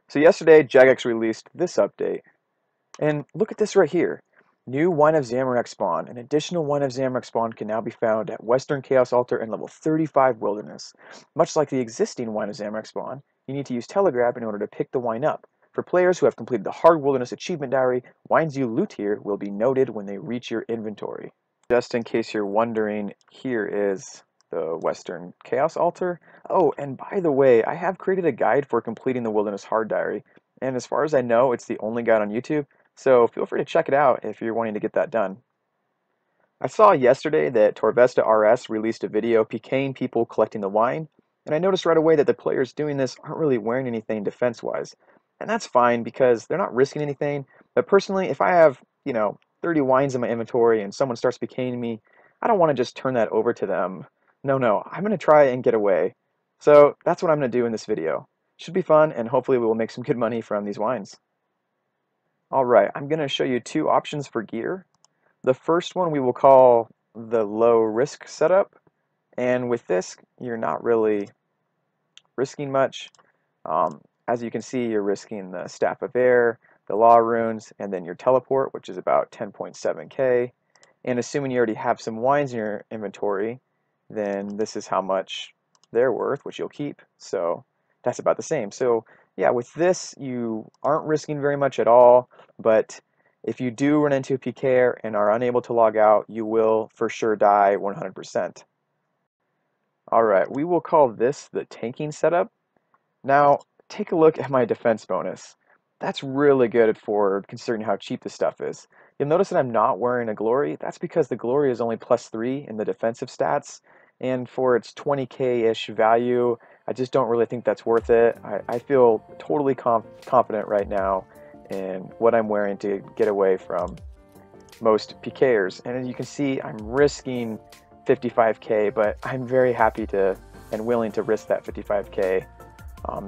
So yesterday, Jagex released this update. And look at this right here. New Wine of Zamorak spawn. An additional Wine of Zamorak spawn can now be found at Western Chaos Altar and level 35 Wilderness. Much like the existing Wine of Zamorak spawn, you need to use telegrab in order to pick the wine up. For players who have completed the Hard Wilderness Achievement Diary, wines you loot here will be noted when they reach your inventory. Just in case you're wondering, here is the Western Chaos Altar. Oh, and by the way, I have created a guide for completing the Wilderness Hard Diary. And as far as I know, it's the only guide on YouTube. So feel free to check it out if you're wanting to get that done. I saw yesterday that Torvesta RS released a video PKing people collecting the wine, and I noticed right away that the players doing this aren't really wearing anything defense-wise. And that's fine because they're not risking anything, but personally, if I have, 30 wines in my inventory and someone starts PKing me, I don't want to just turn that over to them. No, I'm going to try and get away. So that's what I'm going to do in this video. Should be fun, and hopefully we will make some good money from these wines. Alright, I'm going to show you two options for gear. The first one we will call the low risk setup, and with this you're not really risking much. As you can see, you're risking the Staff of Air, the Law Runes, and then your teleport, which is about 10.7k. And assuming you already have some wines in your inventory, then this is how much they're worth, which you'll keep. So that's about the same. So yeah, with this, you aren't risking very much at all, but if you do run into a pker and are unable to log out, you will for sure die 100%. Alright, we will call this the tanking setup. Now, take a look at my defense bonus. That's really good for considering how cheap this stuff is. You'll notice that I'm not wearing a glory. That's because the glory is only +3 in the defensive stats, and for its 20k-ish value, I just don't really think that's worth it. I feel totally confident right now in what I'm wearing to get away from most pkers. And as you can see, I'm risking 55k, but I'm very happy to and willing to risk that 55k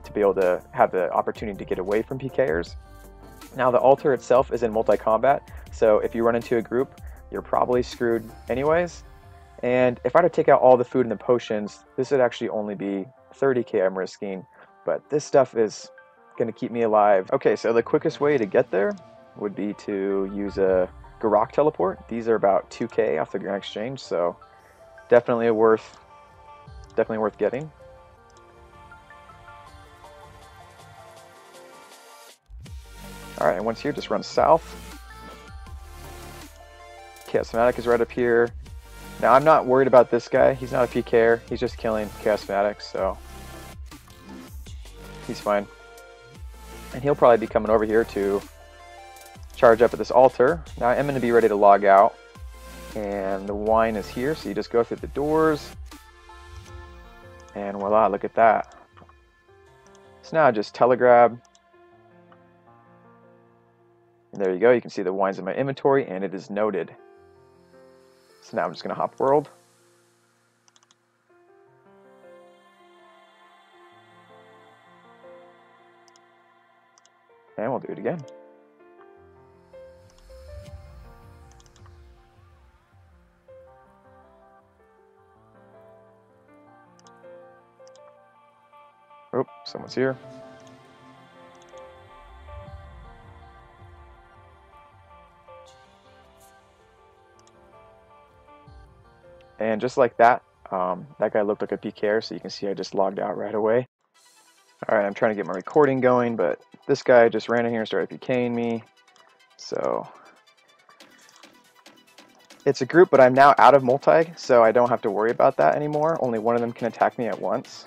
to be able to have the opportunity to get away from pkers. Now the altar itself is in multi-combat, so if you run into a group, you're probably screwed anyways. And if I were to take out all the food and the potions, this would actually only be 30k I'm risking, but this stuff is going to keep me alive. Okay, so the quickest way to get there would be to use a Garak teleport. These are about 2k off the Grand Exchange, so definitely worth getting. Alright, and once here, just run south. Chaos Fanatic is right up here. Now, I'm not worried about this guy. He's not a pker. He's just killing Chaos Fanatics, so he's fine. And he'll probably be coming over here to charge up at this altar. Now, I am going to be ready to log out. And the wine is here, so you just go through the doors. And voila, look at that. So now just telegrab. And there you go, you can see the wines in my inventory, and it is noted. So now I'm just going to hop world. And we'll do it again. Oh, someone's here. And just like that, that guy looked like a pker, so you can see I just logged out right away. Alright, I'm trying to get my recording going, but this guy just ran in here and started PKing me. So it's a group, but I'm now out of multi, so I don't have to worry about that anymore. Only one of them can attack me at once.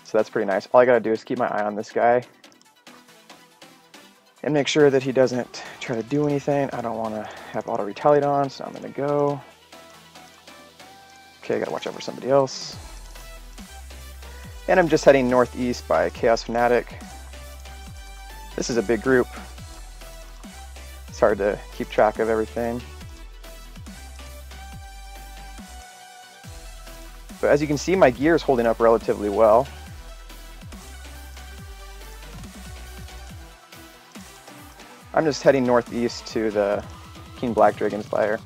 So that's pretty nice. All I gotta do is keep my eye on this guy and make sure that he doesn't try to do anything. I don't want to have auto retaliate on, so I'm gonna go. Okay, I gotta watch out for somebody else. And I'm just heading northeast by Chaos Fanatic. This is a big group. It's hard to keep track of everything. But as you can see, my gear is holding up relatively well. I'm just heading northeast to the King Black Dragon's lair.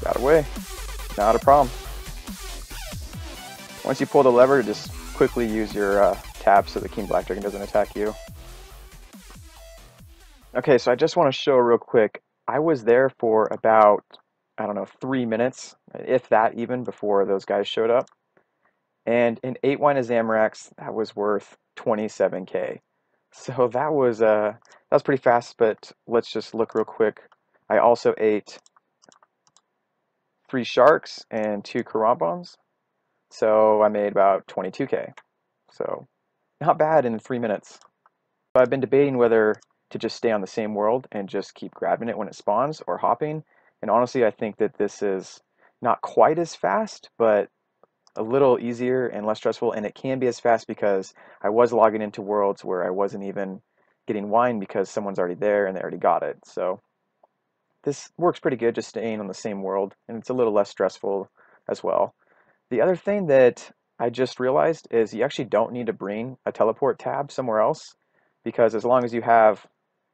Got away. Not a problem. Once you pull the lever, just quickly use your tab so the King Black Dragon doesn't attack you. Okay, so I just want to show real quick. I was there for about, I don't know, 3 minutes, if that even, before those guys showed up. And in 8 Wine of Zamorak's, that was worth 27k. So that was pretty fast, but let's just look real quick. I also ate 3 sharks and 2 karampons. So I made about 22k. So not bad in 3 minutes. But I've been debating whether to just stay on the same world and just keep grabbing it when it spawns or hopping. And honestly, I think that this is not quite as fast, but a little easier and less stressful. And it can be as fast because I was logging into worlds where I wasn't even getting wine because someone's already there and they already got it. So this works pretty good, just staying on the same world, and it's a little less stressful as well. The other thing that I just realized is you actually don't need to bring a teleport tab somewhere else, because as long as you have,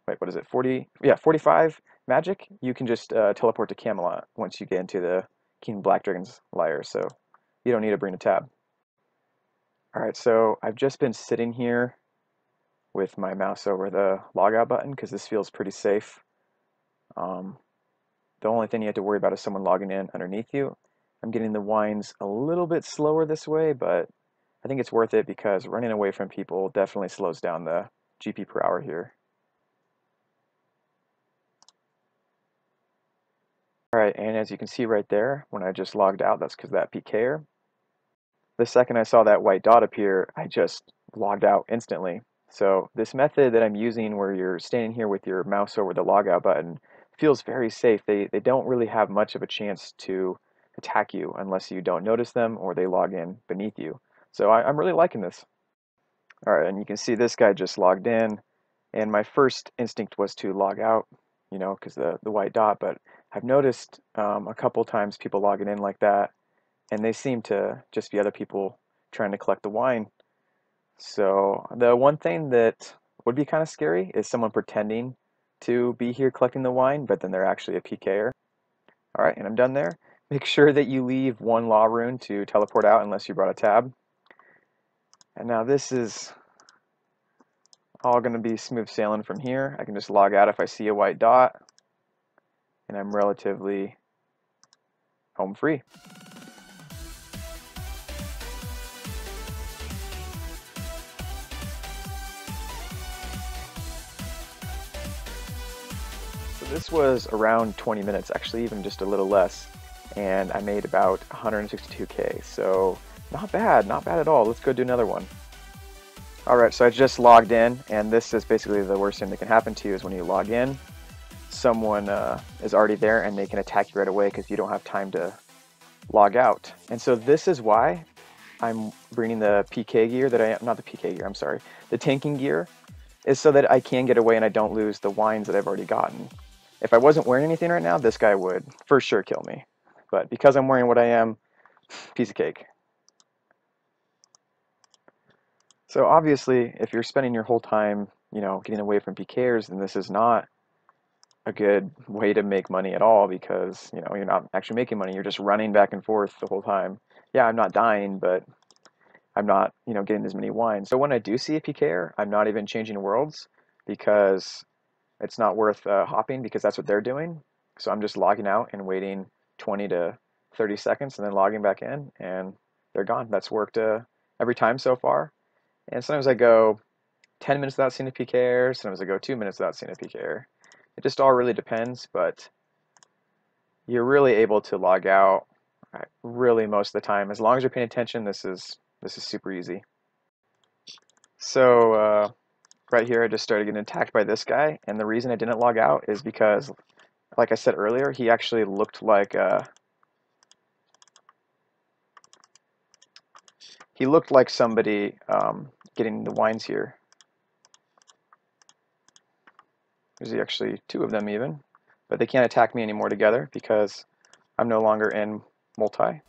wait, what is it, 40? Yeah, 45 magic, you can just teleport to Camelot once you get into the King Black Dragon's lair, so you don't need to bring a tab. Alright, so I've just been sitting here with my mouse over the logout button because this feels pretty safe. The only thing you have to worry about is someone logging in underneath you. I'm getting the wines a little bit slower this way, but I think it's worth it because running away from people definitely slows down the GP per hour here. Alright, and as you can see right there, when I just logged out, that's because of that pker. The second I saw that white dot appear, I just logged out instantly. So this method that I'm using where you're standing here with your mouse over the logout button feels very safe. They don't really have much of a chance to attack you unless you don't notice them or they log in beneath you. So I'm really liking this. Alright, and you can see this guy just logged in, and my first instinct was to log out, you know, because the white dot, but I've noticed a couple times people logging in like that, and they seem to just be other people trying to collect the wine. So the one thing that would be kind of scary is someone pretending to be here collecting the wine, but then they're actually a pker. Alright, and I'm done there. Make sure that you leave 1 law rune to teleport out unless you brought a tab. And now this is all going to be smooth sailing from here. I can just log out if I see a white dot, and I'm relatively home free. So this was around 20 minutes, actually even just a little less, and I made about 162k, so not bad at all. Let's go do another one. Alright, so I just logged in, and this is basically the worst thing that can happen to you is when you log in, someone is already there and they can attack you right away because you don't have time to log out. And so this is why I'm bringing the PK gear not the PK gear, I'm sorry, the tanking gear, is so that I can get away and I don't lose the wines that I've already gotten. If I wasn't wearing anything right now, this guy would for sure kill me. But because I'm wearing what I am, piece of cake. So obviously, if you're spending your whole time, you know, getting away from pkers, then this is not a good way to make money at all because, you know, you're not actually making money. You're just running back and forth the whole time. Yeah, I'm not dying, but I'm not, you know, getting as many wines. So when I do see a pker, I'm not even changing worlds because it's not worth hopping because that's what they're doing. So I'm just logging out and waiting 20 to 30 seconds and then logging back in and they're gone. That's worked every time so far. And sometimes I go 10 minutes without seeing a pker, sometimes I go 2 minutes without seeing a pker. It just all really depends, but you're really able to log out really most of the time. As long as you're paying attention, this is super easy. So right here I just started getting attacked by this guy, and the reason I didn't log out is because, like I said earlier, he actually looked like somebody getting the wines here. There's actually 2 of them even, but they can't attack me anymore together because I'm no longer in multi.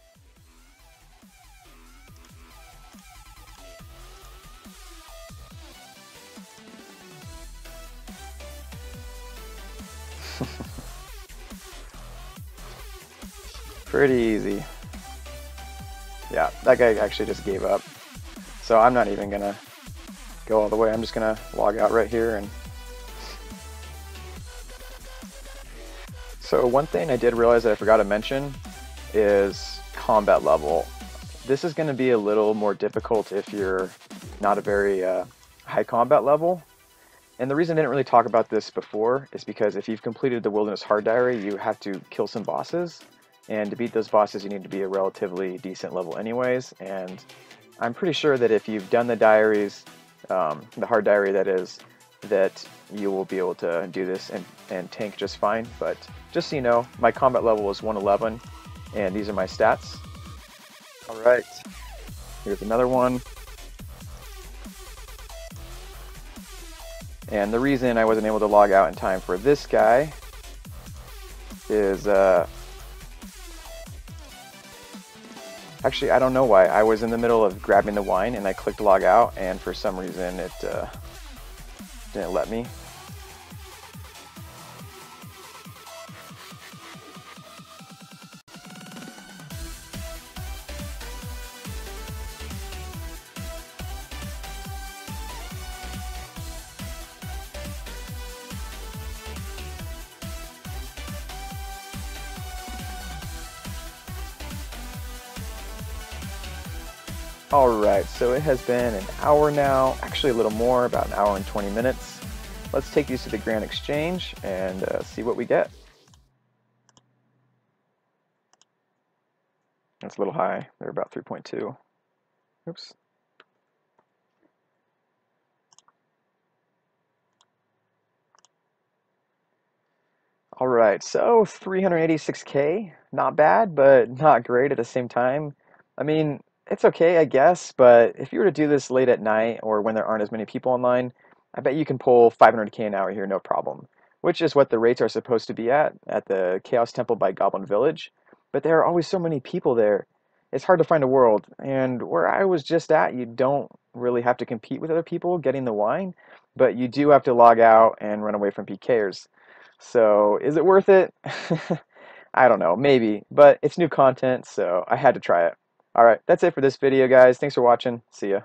Pretty easy. Yeah, that guy actually just gave up. So I'm not even gonna go all the way. I'm just gonna log out right here. And so one thing I did realize that I forgot to mention is combat level. This is going to be a little more difficult if you're not a very high combat level. And the reason I didn't really talk about this before is because if you've completed the Wilderness Hard Diary, you have to kill some bosses. And to beat those bosses, you need to be a relatively decent level anyways. And I'm pretty sure that if you've done the diaries, the hard diary that is, that you will be able to do this and tank just fine. But just so you know, my combat level is 111, and these are my stats. All right, here's another one. And the reason I wasn't able to log out in time for this guy is, actually, I don't know why. I was in the middle of grabbing the wine and I clicked log out, and for some reason it didn't let me. Alright, so it has been an hour now, actually a little more, about an hour and 20 minutes. Let's take these to the Grand Exchange and see what we get. That's a little high, they're about 3.2. Oops. Alright, so 386K, not bad, but not great at the same time. I mean, it's okay, I guess, but if you were to do this late at night or when there aren't as many people online, I bet you can pull 500K an hour here, no problem. Which is what the rates are supposed to be at the Chaos Temple by Goblin Village. But there are always so many people there. It's hard to find a world, and where I was just at, you don't really have to compete with other people getting the wine, but you do have to log out and run away from pkers. So is it worth it? I don't know, maybe, but it's new content, so I had to try it. All right, that's it for this video, guys. Thanks for watching. See ya.